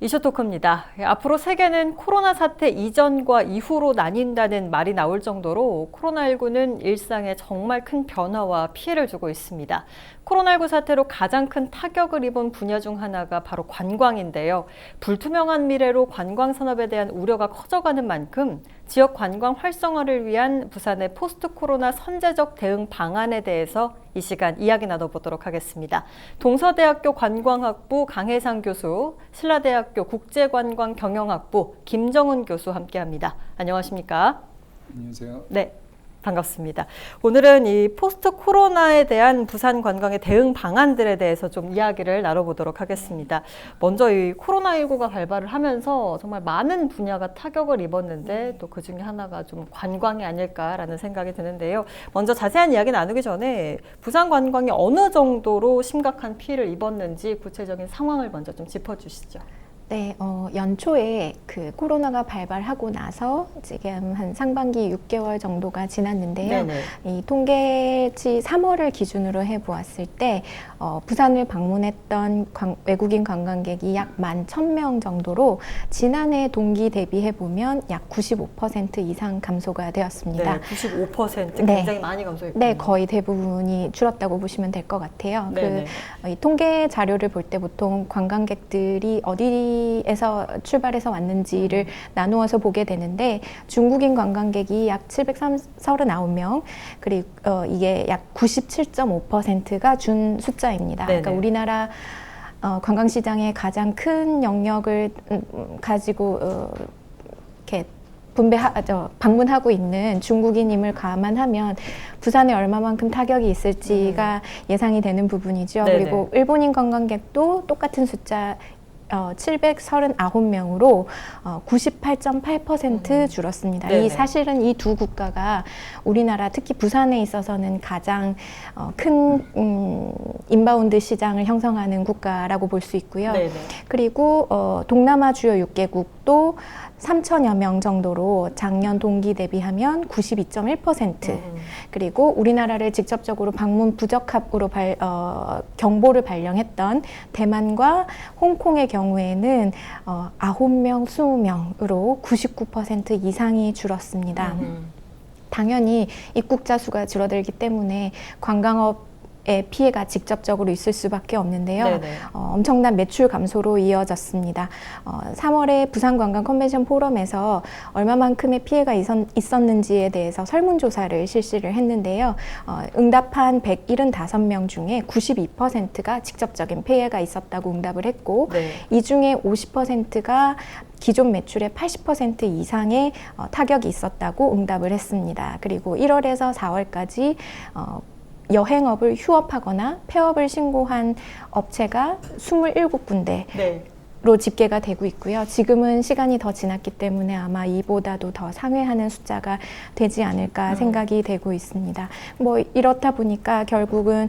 이슈토크입니다. 앞으로 세계는 코로나 사태 이전과 이후로 나뉜다는 말이 나올 정도로 코로나19는 일상에 정말 큰 변화와 피해를 주고 있습니다. 코로나19 사태로 가장 큰 타격을 입은 분야 중 하나가 바로 관광인데요. 불투명한 미래로 관광 산업에 대한 우려가 커져가는 만큼 지역 관광 활성화를 위한 부산의 포스트 코로나 선제적 대응 방안에 대해서 이 시간 이야기 나눠보도록 하겠습니다. 동서대학교 관광학부 강혜상 교수, 신라대학교 국제관광경영학부 김정은 교수 함께합니다. 안녕하십니까? 안녕하세요. 네. 반갑습니다. 오늘은 이 포스트 코로나에 대한 부산 관광의 대응 방안들에 대해서 좀 이야기를 나눠보도록 하겠습니다. 먼저 이 코로나19가 발발을 하면서 정말 많은 분야가 타격을 입었는데 또 그 중에 하나가 좀 관광이 아닐까라는 생각이 드는데요. 먼저 자세한 이야기 나누기 전에 부산 관광이 어느 정도로 심각한 피해를 입었는지 구체적인 상황을 먼저 좀 짚어주시죠. 네, 연초에 그 코로나가 발발하고 나서 지금 한 상반기 6개월 정도가 지났는데요. 네네. 이 통계치 3월을 기준으로 해보았을 때 부산을 방문했던 외국인 관광객이 약 11,000명 정도로 지난해 동기 대비해보면 약 95% 이상 감소가 되었습니다. 네, 95% 굉장히 네. 많이 감소했군요. 네, 거의 대부분이 줄었다고 보시면 될 것 같아요. 네네. 이 통계 자료를 볼 때 보통 관광객들이 어디에서 출발해서 왔는지를 나누어서 보게 되는데 중국인 관광객이 약 739명, 그리고 이게 약 97.5%가 준 숫자입니다. 네네. 그러니까 우리나라 관광시장의 가장 큰 영역을 가지고 이렇게 방문하고 있는 중국인임을 감안하면 부산에 얼마만큼 타격이 있을지가 예상이 되는 부분이죠. 네네. 그리고 일본인 관광객도 똑같은 숫자 739명으로 98.8% 줄었습니다. 네네. 이 사실은 이 두 국가가 우리나라 특히 부산에 있어서는 가장 큰 인바운드 시장을 형성하는 국가라고 볼 수 있고요. 네네. 그리고 동남아 주요 6개국도 3,000여 명 정도로 작년 동기 대비하면 92.1%, 그리고 우리나라를 직접적으로 방문 부적합으로 경보를 발령했던 대만과 홍콩의 경우에는 9명, 20명으로 99% 이상이 줄었습니다. 당연히 입국자 수가 줄어들기 때문에 관광업 피해가 직접적으로 있을 수밖에 없는데요. 네네. 엄청난 매출 감소로 이어졌습니다. 3월에 부산관광 컨벤션 포럼에서 얼마만큼의 피해가 있었는지에 대해서 설문조사를 실시를 했는데요. 응답한 175명 중에 92%가 직접적인 피해가 있었다고 응답을 했고, 네. 이 중에 50%가 기존 매출의 80% 이상의 타격이 있었다고 응답을 했습니다. 그리고 1월에서 4월까지 여행업을 휴업하거나 폐업을 신고한 업체가 27군데 네. 로 집계가 되고 있고요. 지금은 시간이 더 지났기 때문에 아마 이보다도 더 상회하는 숫자가 되지 않을까 생각이 되고 있습니다. 뭐 이렇다 보니까 결국은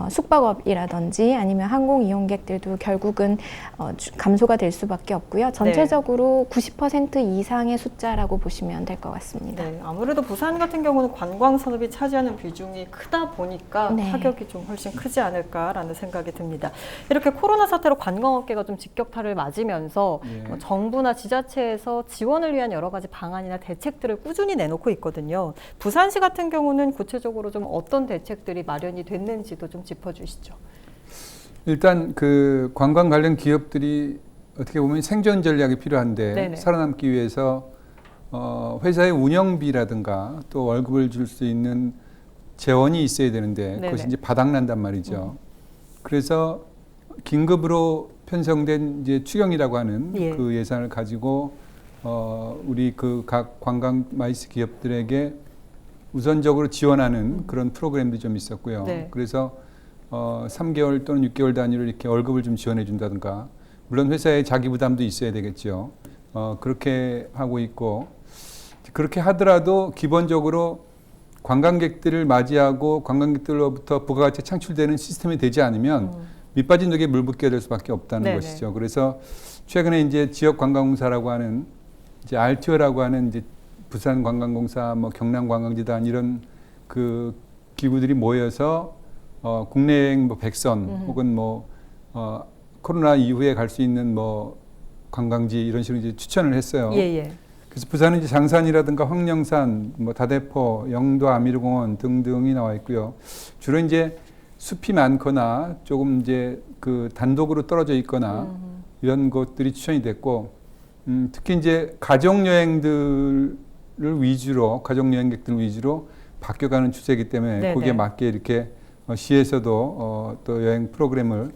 숙박업이라든지 아니면 항공 이용객들도 결국은 감소가 될 수밖에 없고요. 전체적으로 90% 이상의 숫자라고 보시면 될 것 같습니다. 네, 아무래도 부산 같은 경우는 관광 산업이 차지하는 비중이 크다 보니까 네. 타격이 좀 훨씬 크지 않을까라는 생각이 듭니다. 이렇게 코로나 사태로 관광업계가 좀 직격탄을 맞으면서 예. 뭐 정부나 지자체에서 지원을 위한 여러 가지 방안이나 대책들을 꾸준히 내놓고 있거든요. 부산시 같은 경우는 구체적으로 좀 어떤 대책들이 마련이 됐는지도 좀 짚어주시죠. 일단 그 관광 관련 기업들이 어떻게 보면 생존 전략이 필요한데 네네. 살아남기 위해서 회사의 운영비라든가 또 월급을 줄 수 있는 재원이 있어야 되는데 네네. 그것이 이제 바닥난단 말이죠. 그래서 긴급으로 편성된 이제 추경이라고 하는 예. 그 예산을 가지고 우리 그 각 관광 마이스 기업들에게 우선적으로 지원하는 그런 프로그램도 좀 있었고요. 네. 그래서 3개월 또는 6개월 단위로 이렇게 월급을 좀 지원해 준다든가, 물론 회사에 자기 부담도 있어야 되겠죠. 그렇게 하고 있고, 그렇게 하더라도 기본적으로 관광객들을 맞이하고 관광객들로부터 부가가치 창출되는 시스템이 되지 않으면 밑빠진 독에 물 붓게 될 수밖에 없다는 네네. 것이죠. 그래서 최근에 이제 지역관광공사라고 하는 이제 RTO라고 하는 이제 부산관광공사, 뭐 경남관광재단 이런 그 기구들이 모여서 국내여행 뭐 백선 혹은 뭐 코로나 이후에 갈 수 있는 뭐 관광지 이런 식으로 이제 추천을 했어요. 예, 예. 그래서 부산은 이제 장산이라든가 황령산, 뭐 다대포, 영도 아미르공원 등등이 나와 있고요. 주로 이제 숲이 많거나 조금 이제 그 단독으로 떨어져 있거나 이런 곳들이 추천이 됐고, 특히 이제 가족 여행들을 위주로, 가족 여행객들 위주로 바뀌어가는 추세이기 때문에 네네. 거기에 맞게 이렇게 시에서도 또 여행 프로그램을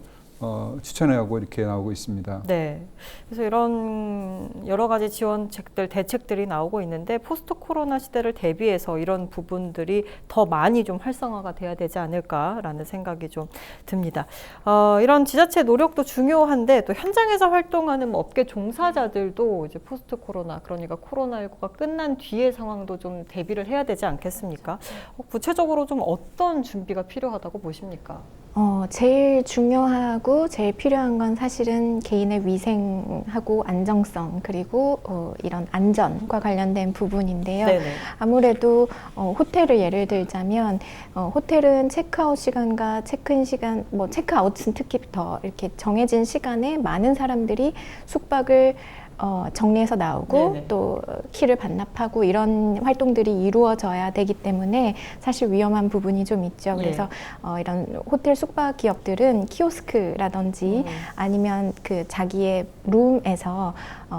추천하고 이렇게 나오고 있습니다. 네. 그래서 이런 여러 가지 지원책들, 대책들이 나오고 있는데 포스트 코로나 시대를 대비해서 이런 부분들이 더 많이 좀 활성화가 돼야 되지 않을까라는 생각이 좀 듭니다. 이런 지자체 노력도 중요한데 또 현장에서 활동하는 뭐 업계 종사자들도 이제 포스트 코로나, 그러니까 코로나19가 끝난 뒤의 상황도 좀 대비를 해야 되지 않겠습니까? 구체적으로 좀 어떤 준비가 필요하다고 보십니까? 제일 중요하고 제일 필요한 건 사실은 개인의 위생하고 안정성 그리고 이런 안전과 관련된 부분인데요. 네네. 아무래도 호텔을 예를 들자면 호텔은 체크아웃 시간과 체크인 시간, 뭐 체크아웃은 특히 더 이렇게 정해진 시간에 많은 사람들이 숙박을 정리해서 나오고 네네. 또 키를 반납하고 이런 활동들이 이루어져야 되기 때문에 사실 위험한 부분이 좀 있죠. 그래서 이런 호텔 숙박 기업들은 키오스크라든지 아니면 그 자기의 룸에서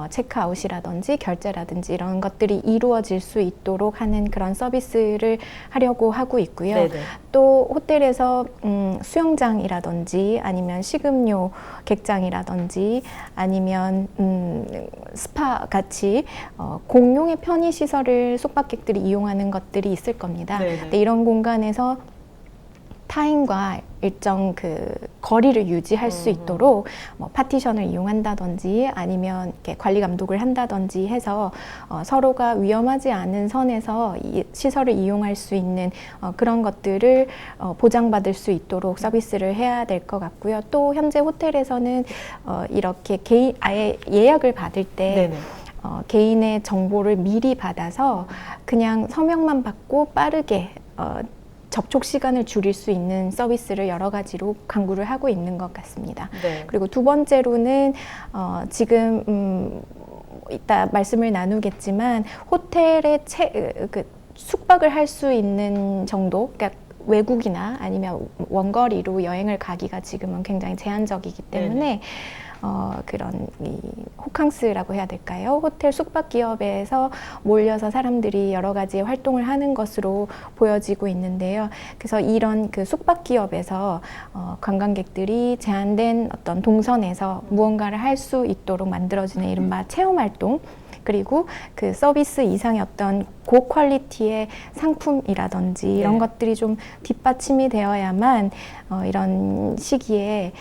체크아웃이라든지 결제라든지 이런 것들이 이루어질 수 있도록 하는 그런 서비스를 하려고 하고 있고요. 네네. 또 호텔에서 수영장이라든지 아니면 식음료 객장이라든지 아니면 스파 같이 공용의 편의 시설을 숙박객들이 이용하는 것들이 있을 겁니다. 네네. 근데 이런 공간에서 타인과 일정 그 거리를 유지할 수 있도록 뭐 파티션을 이용한다든지 아니면 이렇게 관리 감독을 한다든지 해서 서로가 위험하지 않은 선에서 이 시설을 이용할 수 있는 그런 것들을 보장받을 수 있도록 서비스를 해야 될 것 같고요. 또 현재 호텔에서는 이렇게 아예 예약을 받을 때 네네. 개인의 정보를 미리 받아서 그냥 서명만 받고 빠르게 접촉 시간을 줄일 수 있는 서비스를 여러 가지로 강구를 하고 있는 것 같습니다. 네. 그리고 두 번째로는 지금 이따 말씀을 나누겠지만 호텔에 숙박을 할 수 있는 정도, 그러니까 외국이나 아니면 원거리로 여행을 가기가 지금은 굉장히 제한적이기 때문에 그런 이 호캉스라고 해야 될까요? 호텔 숙박 기업에서 몰려서 사람들이 여러 가지 활동을 하는 것으로 보여지고 있는데요. 그래서 이런 그 숙박 기업에서 관광객들이 제한된 어떤 동선에서 무언가를 할 수 있도록 만들어지는 이른바 체험 활동, 그리고 그 서비스 이상의 어떤 고퀄리티의 상품이라든지 이런 것들이 좀 뒷받침이 되어야만 이런 시기에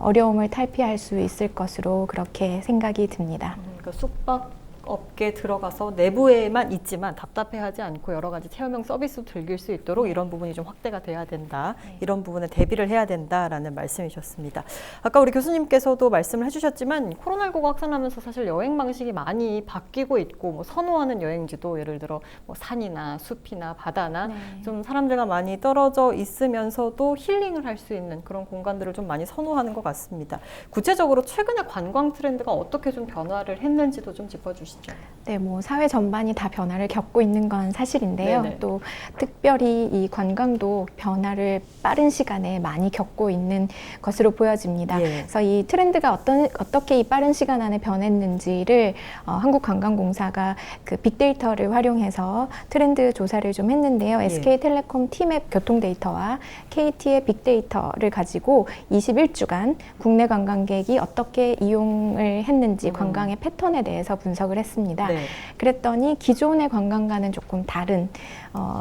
어려움을 탈피할 수 있을 것으로 그렇게 생각이 듭니다. 그러니까 숙박 업계에 들어가서 내부에만 있지만 답답해하지 않고 여러 가지 체험형 서비스도 즐길 수 있도록 이런 부분이 좀 확대가 돼야 된다. 이런 부분에 대비를 해야 된다라는 말씀이셨습니다. 아까 우리 교수님께서도 말씀을 해주셨지만 코로나19가 확산하면서 사실 여행 방식이 많이 바뀌고 있고 뭐 선호하는 여행지도 예를 들어 뭐 산이나 숲이나 바다나 좀 사람들과 많이 떨어져 있으면서도 힐링을 할 수 있는 그런 공간들을 좀 많이 선호하는 것 같습니다. 구체적으로 최근에 관광 트렌드가 어떻게 좀 변화를 했는지도 좀 짚어주시죠. 네, 뭐 사회 전반이 다 변화를 겪고 있는 건 사실인데요. 네네. 또 특별히 이 관광도 변화를 빠른 시간에 많이 겪고 있는 것으로 보여집니다. 예. 그래서 이 트렌드가 어떻게 이 빠른 시간 안에 변했는지를 한국관광공사가 그 빅데이터를 활용해서 트렌드 조사를 좀 했는데요. SK텔레콤 티맵 교통 데이터와 KT의 빅데이터를 가지고 21주간 국내 관광객이 어떻게 이용을 했는지 관광의 패턴에 대해서 분석을 했습니다. 네. 그랬더니 기존의 관광과는 조금 다른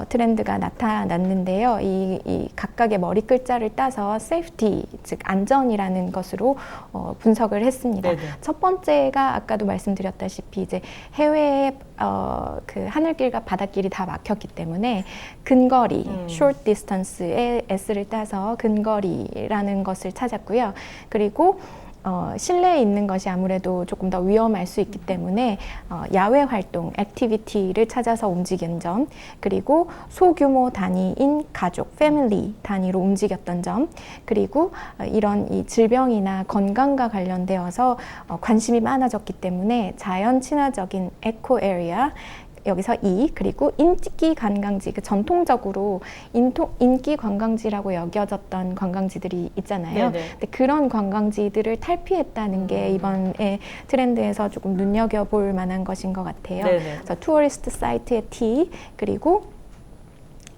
트렌드가 나타났는데요. 이 각각의 머리 글자를 따서 safety, 즉 안전이라는 것으로 분석을 했습니다. 네네. 첫 번째가 아까도 말씀드렸다시피 이제 해외에 그 하늘길과 바닷길이 다 막혔기 때문에 근거리, short distance에 S를 따서 근거리라는 것을 찾았고요. 그리고 실내에 있는 것이 아무래도 조금 더 위험할 수 있기 때문에 야외 활동, 액티비티를 찾아서 움직인 점, 그리고 소규모 단위인 가족, 패밀리 단위로 움직였던 점, 그리고 이런 이 질병이나 건강과 관련되어서 관심이 많아졌기 때문에 자연 친화적인 에코 에리아, 여기서 그리고 인기 관광지, 전통적으로 인기 관광지라고 여겨졌던 관광지들이 있잖아요. 네네. 근데 그런 관광지들을 탈피했다는 게 이번에 트렌드에서 조금 눈여겨볼 만한 것인 것 같아요. 네네. 그래서 투어리스트 사이트의 T, 그리고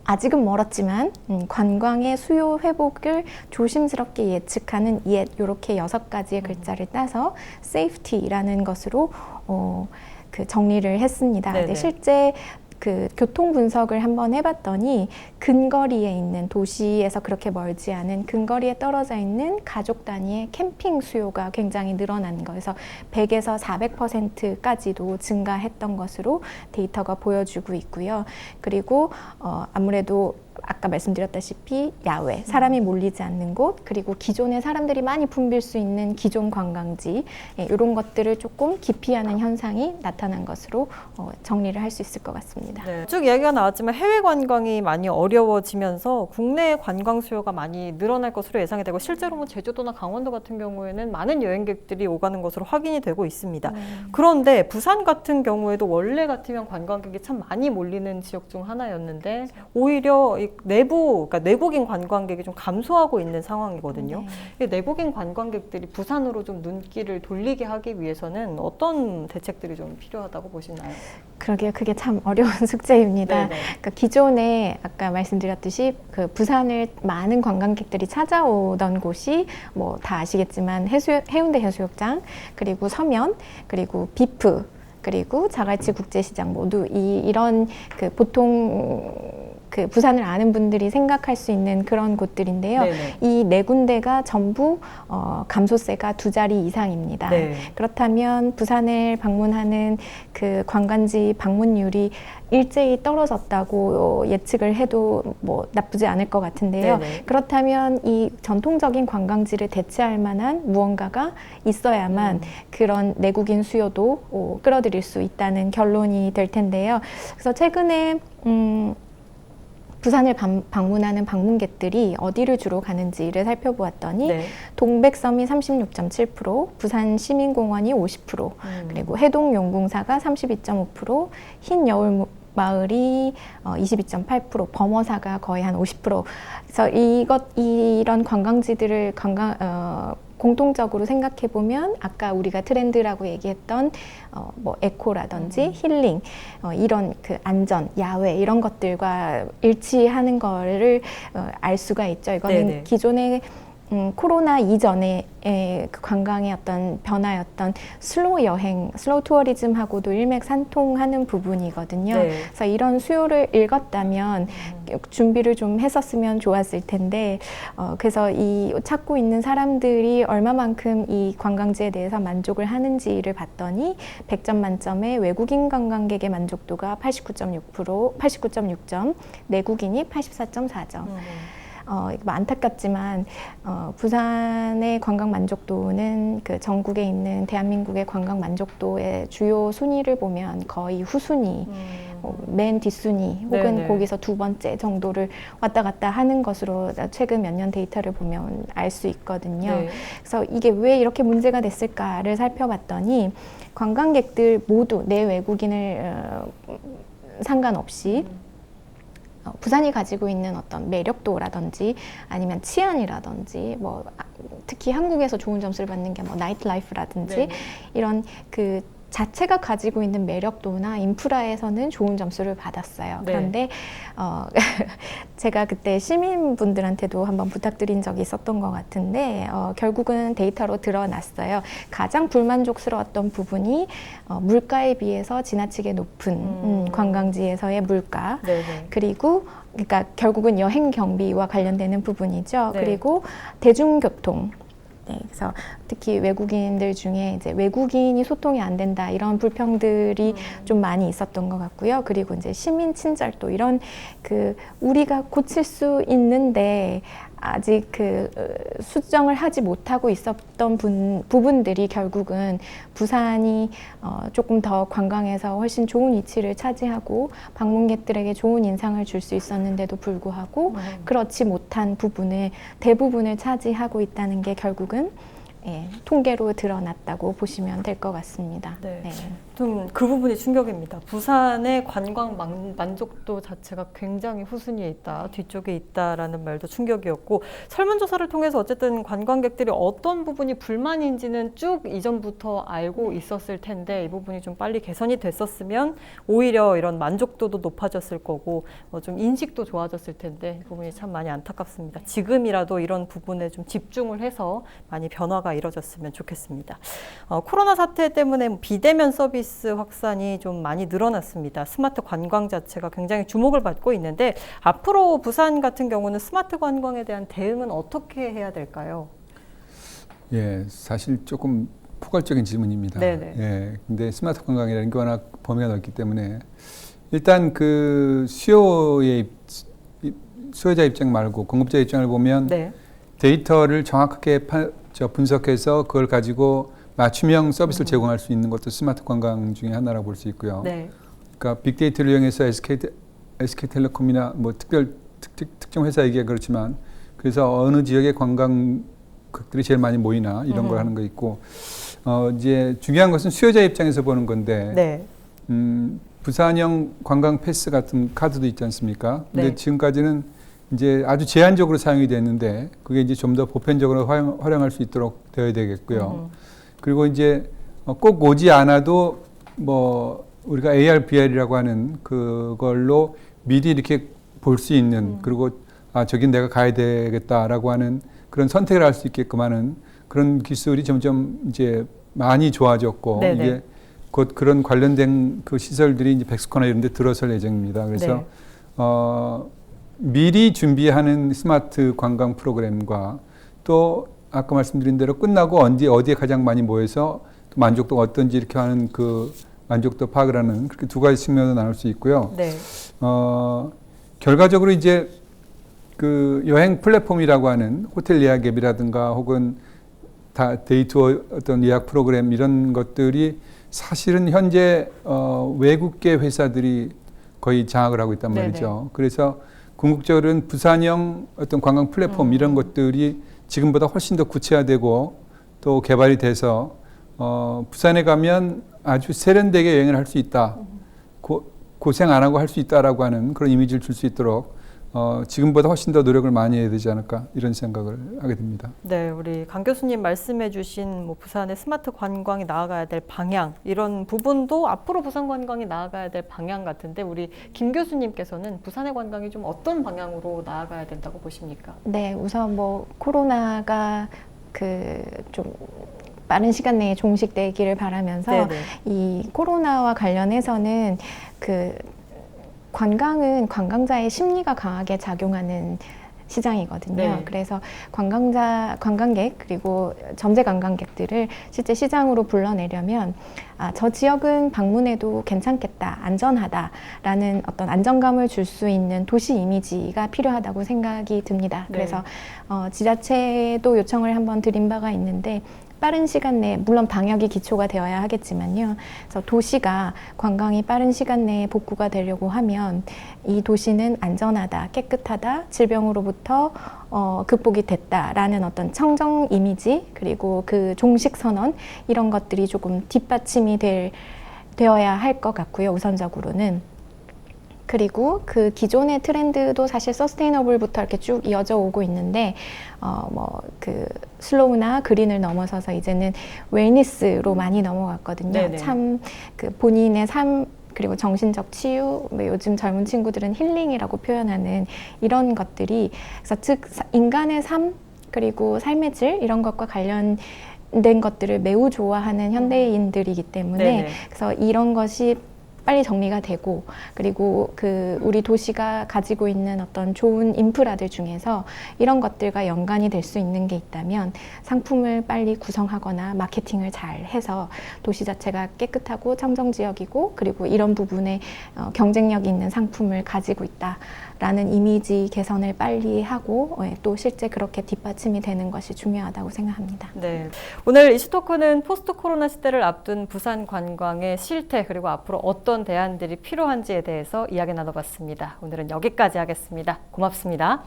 아직은 멀었지만 관광의 수요 회복을 조심스럽게 예측하는 이렇게 6가지의 글자를 따서 safety라는 것으로 그 정리를 했습니다. 근데 실제 그 교통 분석을 한번 해봤더니 근거리에 있는, 도시에서 그렇게 멀지 않은 근거리에 떨어져 있는 가족 단위의 캠핑 수요가 굉장히 늘어난 거여서 100에서 400%까지도 증가했던 것으로 데이터가 보여주고 있고요. 그리고 아무래도 아까 말씀드렸다시피 야외, 사람이 몰리지 않는 곳, 그리고 기존에 사람들이 많이 붐빌 수 있는 기존 관광지, 이런 것들을 조금 기피하는 현상이 나타난 것으로 정리를 할 수 있을 것 같습니다. 네. 쭉 이야기가 나왔지만 해외 관광이 많이 어려워지면서 국내 관광 수요가 많이 늘어날 것으로 예상이 되고, 실제로 뭐 제주도나 강원도 같은 경우에는 많은 여행객들이 오가는 것으로 확인이 되고 있습니다. 그런데 부산 같은 경우에도 원래 같으면 관광객이 참 많이 몰리는 지역 중 하나였는데 오히려 이 그러니까 내국인 관광객이 좀 감소하고 있는 상황이거든요. 이 내국인 관광객들이 부산으로 좀 눈길을 돌리게 하기 위해서는 어떤 대책들이 좀 필요하다고 보시나요? 그러게요. 그게 참 어려운 숙제입니다. 그러니까 기존에 아까 말씀드렸듯이 그 부산을 많은 관광객들이 찾아오던 곳이 뭐 다 아시겠지만 해운대 해수욕장, 그리고 서면, 그리고 비프, 그리고 자갈치 국제시장 모두 이런 그 보통 그 부산을 아는 분들이 생각할 수 있는 그런 곳들인데요. 이 4군데가 전부 감소세가 2자리 이상입니다. 그렇다면 부산을 방문하는 그 관광지 방문율이 일제히 떨어졌다고 예측을 해도 뭐 나쁘지 않을 것 같은데요. 그렇다면 이 전통적인 관광지를 대체할 만한 무언가가 있어야만 그런 내국인 수요도 끌어들일 수 있다는 결론이 될 텐데요. 그래서 최근에 부산을 방문하는 방문객들이 어디를 주로 가는지를 살펴보았더니 동백섬이 36.7%, 부산 시민공원이 50%, 그리고 해동용궁사가 32.5%, 흰여울 마을이 22.8%, 범어사가 거의 한 50%. 그래서 이런 관광지들을 공통적으로 생각해 보면 아까 우리가 트렌드라고 얘기했던 뭐 에코라든지 힐링, 이런 그 안전, 야외 이런 것들과 일치하는 거를 알 수가 있죠. 이거는 기존의 코로나 이전에 그 관광의 어떤 변화였던 슬로우 여행, 슬로우 투어리즘하고도 일맥상통하는 부분이거든요. 그래서 이런 수요를 읽었다면 준비를 좀 했었으면 좋았을 텐데, 그래서 이 찾고 있는 사람들이 얼마만큼 이 관광지에 대해서 만족을 하는지를 봤더니 100점 만점에 외국인 관광객의 만족도가 89.6점, 내국인이 84.4점. 안타깝지만 부산의 관광 만족도는 그 전국에 있는 대한민국의 관광 만족도의 주요 순위를 보면 거의 후순위, 맨 뒷순위 혹은 거기서 2번째 정도를 왔다 갔다 하는 것으로 최근 몇 년 데이터를 보면 알 수 있거든요. 그래서 이게 왜 이렇게 문제가 됐을까를 살펴봤더니 관광객들 모두 내외국인을 상관없이 부산이 가지고 있는 어떤 매력도라든지 아니면 치안이라든지 뭐 특히 한국에서 좋은 점수를 받는 게 뭐 나이트 라이프라든지 이런 그 자체가 가지고 있는 매력도나 인프라에서는 좋은 점수를 받았어요. 그런데 제가 그때 시민분들한테도 한번 부탁드린 적이 있었던 것 같은데 결국은 데이터로 드러났어요. 가장 불만족스러웠던 부분이 물가에 비해서 지나치게 높은 관광지에서의 물가, 그리고 그러니까 결국은 여행 경비와 관련되는 부분이죠. 그리고 대중교통. 그래서 특히 외국인들 중에 이제 외국인이 소통이 안 된다 이런 불평들이 좀 많이 있었던 것 같고요. 그리고 이제 시민 친절도 이런 그 우리가 고칠 수 있는데 아직 수정을 하지 못하고 있었던 부분들이 결국은 부산이 조금 더 관광에서 훨씬 좋은 위치를 차지하고 방문객들에게 좋은 인상을 줄 수 있었는데도 불구하고 그렇지 못한 부분을 대부분을 차지하고 있다는 게 결국은 통계로 드러났다고 보시면 될 것 같습니다. 네. 네. 좀 그 부분이 충격입니다. 부산의 관광 만족도 자체가 굉장히 후순위에 있다, 뒤쪽에 있다라는 말도 충격이었고, 설문조사를 통해서 어쨌든 관광객들이 어떤 부분이 불만인지는 쭉 이전부터 알고 있었을 텐데 이 부분이 좀 빨리 개선이 됐었으면 오히려 이런 만족도도 높아졌을 거고 좀 인식도 좋아졌을 텐데 이 부분이 참 많이 안타깝습니다. 지금이라도 이런 부분에 좀 집중을 해서 많이 변화가 이뤄졌으면 좋겠습니다. 코로나 사태 때문에 비대면 서비스 확산이 좀 많이 늘어났습니다. 스마트 관광 자체가 굉장히 주목을 받고 있는데 앞으로 부산 같은 경우는 스마트 관광에 대한 대응은 어떻게 해야 될까요? 예, 사실 조금 포괄적인 질문입니다. 네네. 예, 근데 스마트 관광이라는 게 워낙 범위가 넓기 때문에 일단 그 수요자 입장 말고 공급자 입장을 보면 네. 데이터를 정확하게 분석해서 그걸 가지고 맞춤형 서비스를 제공할 수 있는 것도 스마트 관광 중에 하나라고 볼 수 있고요. 네. 그러니까 빅데이터를 이용해서 SK텔레콤이나 뭐 특정 회사 얘기가 그렇지만 그래서 어느 지역의 관광객들이 제일 많이 모이나 이런 걸 하는 거 있고 이제 중요한 것은 수요자 입장에서 보는 건데 네. 부산형 관광 패스 같은 카드도 있지 않습니까? 근데 네. 지금까지는 이제 아주 제한적으로 사용이 됐는데 그게 이제 좀 더 보편적으로 활용할 수 있도록 되어야 되겠고요. 그리고 이제 꼭 오지 않아도 뭐 우리가 AR, VR이라고 하는 그걸로 미리 이렇게 볼 수 있는 그리고 저긴 내가 가야 되겠다라고 하는 그런 선택을 할 수 있게끔 하는 그런 기술이 점점 이제 많이 좋아졌고 네네. 이게 곧 그런 관련된 그 시설들이 이제 백스코나 이런 데 들어설 예정입니다. 그래서 네. 미리 준비하는 스마트 관광 프로그램과 또 아까 말씀드린 대로 끝나고 어디에 가장 많이 모여서 또 만족도가 어떤지 이렇게 하는 그 만족도 파악을 하는 그렇게 두 가지 측면으로 나눌 수 있고요. 네. 결과적으로 이제 그 여행 플랫폼이라고 하는 호텔 예약 앱이라든가 혹은 데이투어 어떤 예약 프로그램 이런 것들이 사실은 현재 외국계 회사들이 거의 장악을 하고 있단 말이죠. 네네. 그래서 궁극적으로는 부산형 어떤 관광 플랫폼 이런 것들이 지금보다 훨씬 더 구체화되고 또 개발이 돼서 부산에 가면 아주 세련되게 여행을 할 수 있다. 고생 안 하고 할 수 있다라고 하는 그런 이미지를 줄 수 있도록 지금보다 훨씬 더 노력을 많이 해야 되지 않을까 이런 생각을 하게 됩니다. 네, 우리 강 교수님 말씀해주신 뭐 부산의 스마트 관광이 나아가야 될 방향 이런 부분도 앞으로 부산 관광이 나아가야 될 방향 같은데 우리 김 교수님께서는 부산의 관광이 좀 어떤 방향으로 나아가야 된다고 보십니까? 네, 우선 뭐 코로나가 좀 빠른 시간 내에 종식되기를 바라면서 네네. 이 코로나와 관련해서는 관광은 관광자의 심리가 강하게 작용하는 시장이거든요. 네. 그래서 관광객 그리고 점세 관광객들을 실제 시장으로 불러내려면 저 지역은 방문해도 괜찮겠다, 안전하다라는 어떤 안정감을 줄 수 있는 도시 이미지가 필요하다고 생각이 듭니다. 네. 그래서 지자체도 요청을 한번 드린 바가 있는데 빠른 시간 내에 물론 방역이 기초가 되어야 하겠지만요. 그래서 도시가 관광이 빠른 시간 내에 복구가 되려고 하면 이 도시는 안전하다, 깨끗하다, 질병으로부터 극복이 됐다라는 어떤 청정 이미지 그리고 그 종식 선언 이런 것들이 조금 뒷받침이 되어야 할 것 같고요. 우선적으로는. 그리고 그 기존의 트렌드도 사실 서스테이너블부터 이렇게 쭉 이어져 오고 있는데 슬로우나 그린을 넘어서서 이제는 웰니스로 많이 넘어갔거든요. 네네. 참 본인의 삶 그리고 정신적 치유, 요즘 젊은 친구들은 힐링이라고 표현하는 이런 것들이 그래서 즉 인간의 삶 그리고 삶의 질 이런 것과 관련된 것들을 매우 좋아하는 현대인들이기 때문에 네네. 그래서 이런 것이 빨리 정리가 되고, 그리고 우리 도시가 가지고 있는 어떤 좋은 인프라들 중에서 이런 것들과 연관이 될 수 있는 게 있다면 상품을 빨리 구성하거나 마케팅을 잘 해서 도시 자체가 깨끗하고 청정 지역이고, 그리고 이런 부분에 경쟁력 있는 상품을 가지고 있다라는 이미지 개선을 빨리 하고 또 실제 그렇게 뒷받침이 되는 것이 중요하다고 생각합니다. 네, 오늘 이슈토크는 포스트 코로나 시대를 앞둔 부산 관광의 실태, 그리고 앞으로 어떤 대안들이 필요한지에 대해서 이야기 나눠봤습니다. 오늘은 여기까지 하겠습니다. 고맙습니다.